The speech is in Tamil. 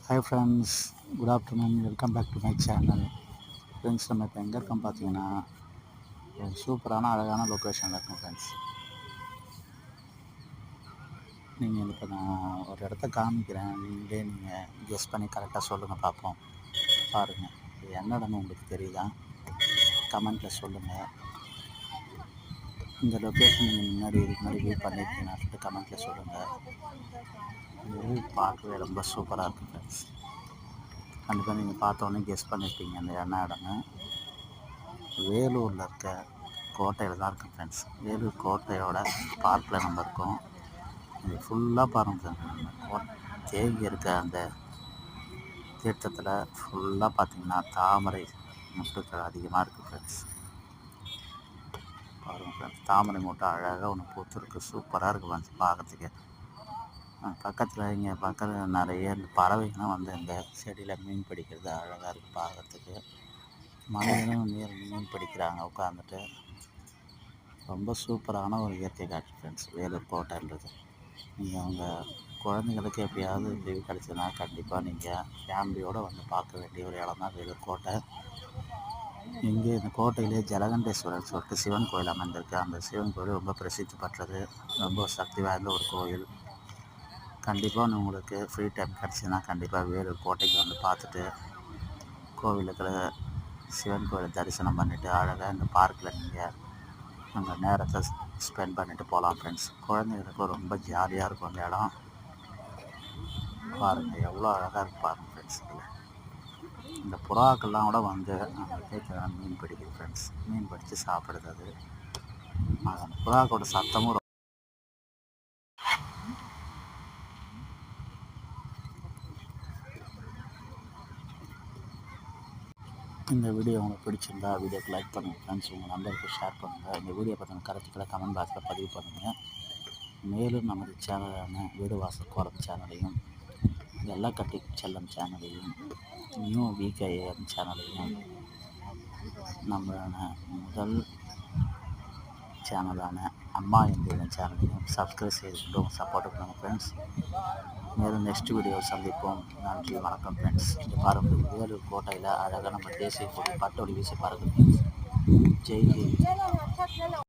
Hi friends, good afternoon. Welcome back to my channel. Friends, நம்ம இப்போ எங்கே இருக்கோம் பார்த்தீங்கன்னா, ஒரு சூப்பரான அழகான லொக்கேஷனில் இருக்கும் ஃப்ரெண்ட்ஸ். நீங்கள் இப்போ நான் ஒரு இடத்த காமிக்கிறேன், நீங்கள் கெஸ் பண்ணி கரெக்டாக சொல்லுங்கள் பார்ப்போம். பாருங்கள், இது என்ன இடம்னு உங்களுக்கு தெரியுதா? கமெண்ட்டில் சொல்லுங்கள். இந்த லொக்கேஷன் நீங்கள் இதுக்கு முன்னாடி வியூ பண்ணியிருக்கீங்கன்னா சொல்லிட்டு கமெண்ட்டில் சொல்லுங்கள். இது பார்க்கவே ரொம்ப சூப்பராக இருக்குது ஃப்ரெண்ட்ஸ். கண்டிப்பாக நீங்கள் பார்த்தோன்னே கெஸ் பண்ணியிருப்பீங்க அந்த என்ன இடம்னு. வேலூரில் இருக்க கோட்டையில் தான் இருக்குது ஃப்ரெண்ட்ஸ். வேலூர் கோட்டையோட பார்க்கில் நம்ம இருக்கோம். இது ஃபுல்லாக பாருங்கள், தேங்கி இருக்க அந்த தீர்த்தத்தில் ஃபுல்லாக பார்த்திங்கன்னா தாமரை மொட்டுக்கள் அதிகமாக இருக்குது ஃப்ரெண்ட்ஸ். பாருங்கள் ஃப்ரெண்ட்ஸ், தாமரை மொட்டை அழகாக ஒன்று பூத்துருக்கு. சூப்பராக இருக்குது ஃப்ரெண்ட்ஸ் பார்க்கறதுக்கு. பக்கத்தில் இங்கே பக்கத்தில் நிறைய இந்த பறவைகளும் வந்து இந்த செடியில் மீன் பிடிக்கிறது அழகாக இருக்குது பார்க்குறதுக்கு. மனிதனும் மீன் பிடிக்கிறாங்க உட்காந்துட்டு. ரொம்ப சூப்பரான ஒரு இயற்கை காட்சி ஃப்ரெண்ட்ஸ் வேலூர் கோட்டைன்றது. நீங்கள் உங்கள் குழந்தைங்களுக்கு எப்படியாவது லீவு கிடச்சதுன்னா கண்டிப்பாக நீங்கள் ஃபேமிலியோடு வந்து பார்க்க வேண்டிய ஒரு இடம் தான் வேலூர் கோட்டை. இங்கே இந்த கோட்டையிலே ஜலகண்டேஸ்வரர் சொல்லிட்டு சிவன் கோயில் அமைந்திருக்கு. அந்த சிவன் கோயில் ரொம்ப பிரசித்தி பெற்றது, ரொம்ப சக்தி வாய்ந்த ஒரு கோயில். கண்டிப்பாக உங்களுக்கு ஃப்ரீ டைம் கிடச்சிதுன்னா கண்டிப்பாக வேலூர் கோட்டைக்கு வந்து பார்த்துட்டு கோவிலில் இருக்கிற சிவன் கோயிலை தரிசனம் பண்ணிவிட்டு அழகாக இந்த பார்க்கில் நீங்கள் அங்கே நேரத்தை ஸ்பெண்ட் பண்ணிவிட்டு போகலாம் ஃப்ரெண்ட்ஸ். குழந்தைகளுக்கும் ரொம்ப ஜாலியாக இருக்கும் அந்த இடம். பாருங்கள் எவ்வளோ அழகாக இருக்குது பாருங்கள் ஃப்ரெண்ட்ஸ். இதில் இந்த புறாக்கள்லாம் கூட வந்து அந்த கேட்குற மீன் பிடிக்குது ஃப்ரெண்ட்ஸ். மீன் பிடிச்சி சாப்பிடுது. அது அந்த புறாக்களோட சத்தமும் இந்த வீடியோ உங்களுக்கு பிடிச்சிருந்தா வீடியோக்கு லைக் பண்ணுங்கள் ஃப்ரெண்ட்ஸ். உங்கள் நம்பருக்கு ஷேர் பண்ணுங்கள். இந்த வீடியோ பற்றின கருத்துக்களை கமெண்ட் பாக்ஸில் பதிவு பண்ணுங்கள். மேலும் நமது சேனலான வீடு வாசல் கோலம் சேனலையும், வெள்ளக்கட்டி செல்லம் சேனலையும், நியூ விகேஎம் சேனலையும், நம்மளான முதல் சேனலான அம்மா என்ற சேனலையும் சப்ஸ்கிரைப் செய்துட்டு சப்போர்ட் பண்ணுங்கள் ஃப்ரெண்ட்ஸ். மேலும் நெக்ஸ்ட் வீடியோ சந்திப்போம். நன்றி, வணக்கம் ஃப்ரெண்ட்ஸ். இங்கே பாருங்கள், வேலூர் கோட்டையில் அழகாக நம்ம தேசிய கொடி பட்டொலி வீசி பாருங்கள் ஃப்ரெண்ட்ஸ். ஜெய் ஹிந்த்.